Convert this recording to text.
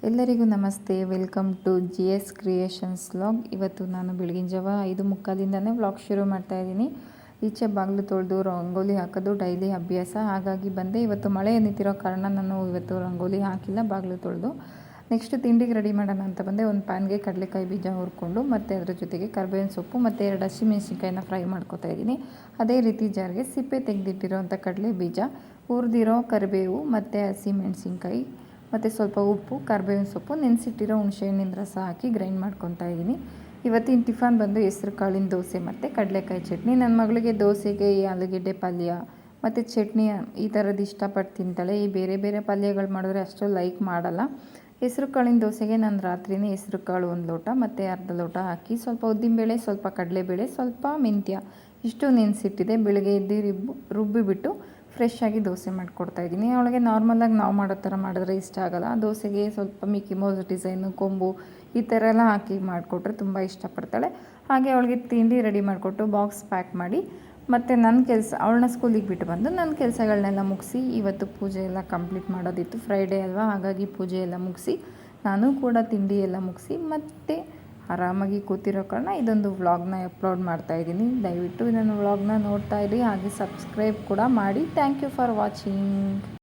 ಎಲ್ಲರಿಗೂ ನಮಸ್ತೆ. Welcome to G S creations vlog. ಇವತ್ತು ನಾನು ಬೆಳಗಿನ ಜಾವ 5:45 ವ್ಲಾಗ್ ಶುರು ಮಾಡ್ತಾ ಇದ್ದೀನಿ. ಈಚೆ ಬಾಗಿಲು ತೊಳೆದು ರಂಗೋಲಿ ಹಾಕೋದು ಡೈಲಿ ಅಭ್ಯಾಸ, ಹಾಗಾಗಿ ಬಂದೆ. ಇವತ್ತು ಮಳೆ ನಿಂತಿರೋ ಕಾರಣ ನಾನು ಇವತ್ತು ರಂಗೋಲಿ ಹಾಕಿಲ್ಲ, ಬಾಗಿಲು ತೊಳೆದು. ನೆಕ್ಸ್ಟ್ ತಿಂಡಿಗೆ ರೆಡಿ ಮಾಡೋಣ ಅಂತ ಬಂದೆ. ಒಂದು ಪ್ಯಾನ್ಗೆ ಕಡಲೆಕಾಯಿ ಬೀಜ ಹುರ್ಕೊಂಡು ಮತ್ತು ಅದರ ಜೊತೆಗೆ ಕರಿಬೇವಿನ ಸೊಪ್ಪು ಮತ್ತು 2 ಹಸಿಮೆಣ್ಸಿನ್ಕಾಯಿನ ಫ್ರೈ ಮಾಡ್ಕೊತಾ ಇದ್ದೀನಿ. ಅದೇ ರೀತಿ ಜಾರ್ಗೆ ಸಿಪ್ಪೆ ತೆಗೆದಿಟ್ಟಿರೋಂಥ ಕಡಲೆ ಬೀಜ, ಹುರಿದಿರೋ ಕರಿಬೇವು ಮತ್ತು ಹಸಿಮೆಣ್ಸಿನ್ಕಾಯಿ ಮತ್ತು ಸ್ವಲ್ಪ ಉಪ್ಪು, ಕರಿಬೇವಿನ ಸೊಪ್ಪು, ನೆನೆಸಿಟ್ಟಿರೋ ಹುಣಸೆಹಣ್ಣಿನ ರಸ ಹಾಕಿ ಗ್ರೈಂಡ್ ಮಾಡ್ಕೊತಾ ಇದ್ದೀನಿ. ಇವತ್ತಿನ ಟಿಫನ್ ಬಂದು ಹೆಸ್ರು ಕಾಳಿನ ದೋಸೆ ಮತ್ತು ಕಡಲೆಕಾಯಿ ಚಟ್ನಿ. ನನ್ನ ಮಗಳಿಗೆ ದೋಸೆಗೆ ಈ ಆಲೂಗೆಡ್ಡೆ ಪಲ್ಯ ಮತ್ತು ಚಟ್ನಿ ಈ ಥರದ್ದು ಇಷ್ಟಪಟ್ಟು ತಿಂತಾಳೆ. ಈ ಬೇರೆ ಬೇರೆ ಪಲ್ಯಗಳು ಮಾಡಿದ್ರೆ ಅಷ್ಟು ಲೈಕ್ ಮಾಡಲ್ಲ. ಹೆಸ್ರು ಕಾಳಿನ ದೋಸೆಗೆ ನಾನು ರಾತ್ರಿನೇ ಹೆಸ್ರು ಕಾಳು 1 ಲೋಟ ಮತ್ತು ಅರ್ಧ ಲೋಟ ಹಾಕಿ ಸ್ವಲ್ಪ ಉದ್ದಿನಬೇಳೆ, ಸ್ವಲ್ಪ ಕಡಲೆಬೇಳೆ, ಸ್ವಲ್ಪ ಮೆಂತ್ಯ ಇಷ್ಟು ನೆನೆಸಿಟ್ಟಿದೆ. ಬೆಳಗ್ಗೆ ಎದ್ದು ರುಬ್ಬಿಬಿಟ್ಟು ಫ್ರೆಶ್ ಆಗಿ ದೋಸೆ ಮಾಡಿಕೊಡ್ತಾಯಿದ್ದೀನಿ. ಅವಳಿಗೆ ನಾರ್ಮಲಾಗಿ ನಾವು ಮಾಡೋ ಥರ ಮಾಡಿದ್ರೆ ಇಷ್ಟ ಆಗೋಲ್ಲ. ದೋಸೆಗೆ ಸ್ವಲ್ಪ ಮಿಕ್ಕಿ ಮೌಸ್ ಡಿಸೈನು, ಕೊಂಬು ಈ ಥರ ಎಲ್ಲ ಹಾಕಿ ಮಾಡಿಕೊಟ್ರೆ ತುಂಬ ಇಷ್ಟಪಡ್ತಾಳೆ. ಹಾಗೆ ಅವಳಿಗೆ ತಿಂಡಿ ರೆಡಿ ಮಾಡಿಕೊಟ್ಟು ಬಾಕ್ಸ್ ಪ್ಯಾಕ್ ಮಾಡಿ ಮತ್ತು ನನ್ನ ಕೆಲಸ, ಅವಳನ್ನ ಸ್ಕೂಲಿಗೆ ಬಿಟ್ಟು ಬಂದು ನನ್ನ ಕೆಲಸಗಳನ್ನೆಲ್ಲ ಮುಗಿಸಿ, ಇವತ್ತು ಪೂಜೆ ಎಲ್ಲ ಕಂಪ್ಲೀಟ್ ಮಾಡೋದಿತ್ತು. ಫ್ರೈಡೇ ಅಲ್ವಾ, ಹಾಗಾಗಿ ಪೂಜೆ ಎಲ್ಲ ಮುಗಿಸಿ ನಾನು ಕೂಡ ತಿಂಡಿ ಎಲ್ಲ ಮುಗಿಸಿ ಮತ್ತು ಆರಾಮಾಗಿ ಕೂತಿರೋ ಕಾರಣ ಇದೊಂದು ವ್ಲಾಗ್ನ ಅಪ್ಲೋಡ್ ಮಾಡ್ತಾಯಿದ್ದೀನಿ. ದಯವಿಟ್ಟು ಇದನ್ನು ವ್ಲಾಗ್ನ ನೋಡ್ತಾ ಇರಿ, ಹಾಗೆ ಸಬ್ಸ್ಕ್ರೈಬ್ ಕೂಡ ಮಾಡಿ. Thank you for watching.